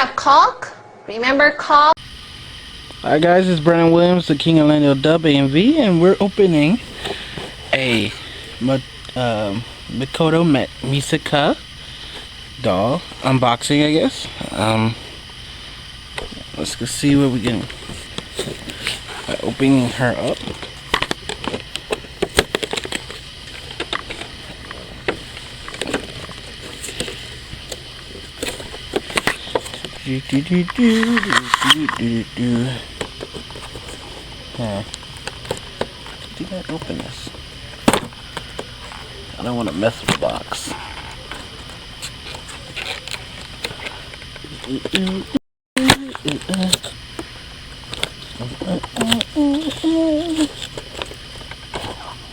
have caulk. Remember caulk? Hi guys, it's Brandon Williams, the Dakingorlandeodubamv, and we're opening a Mikoto Misaka doll unboxing, I guess. Let's go see what we can by opening her up. Yeah. Did I open this? I don't want to mess with the box.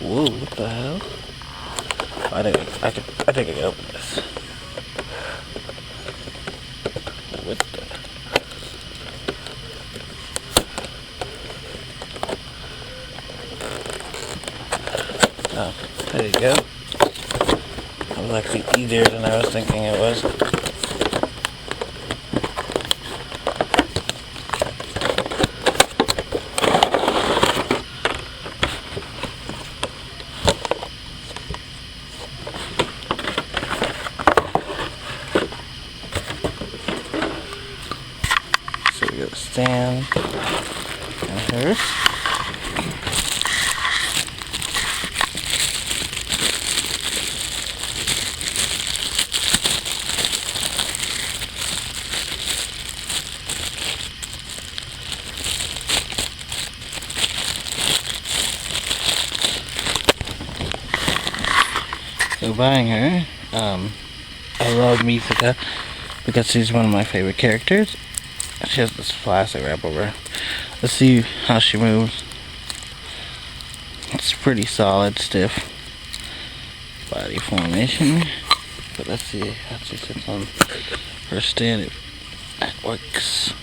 Whoa, what the hell? I think I can open this. What the? Oh, there you go. That was actually easier than I was thinking it was. So we got a stand and her. So buying her, I love Misaka because she's one of my favorite characters. She has this plastic wrap over her. Let's see how she moves. It's pretty solid, stiff body formation. But let's see how she sits on her stand. It works.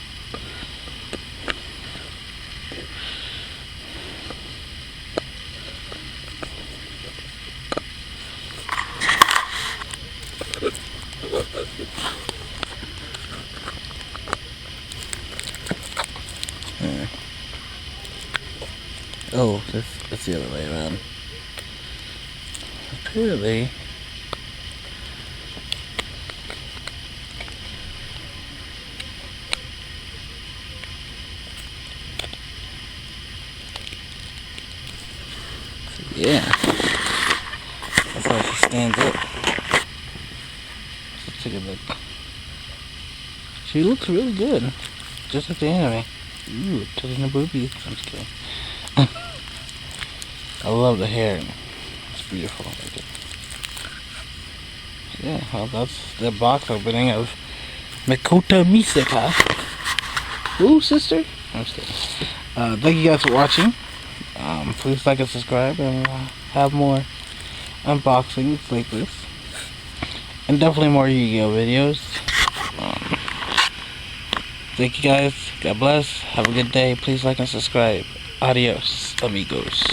Oh, that's the other way around. Apparently, yeah, that's how she stands up. Let's take a look. She looks really good, just like the anime. Ooh, touching the boobies. I'm just kidding. I love the hair. It's beautiful. Yeah, well, that's the box opening of Mikoto Misaka. Ooh, sister. I'm just kidding. Thank you guys for watching. Please like and subscribe, and have more unboxings like this, and definitely more Yu-Gi-Oh videos. Thank you guys. God bless. Have a good day. Please like and subscribe. Adios, amigos.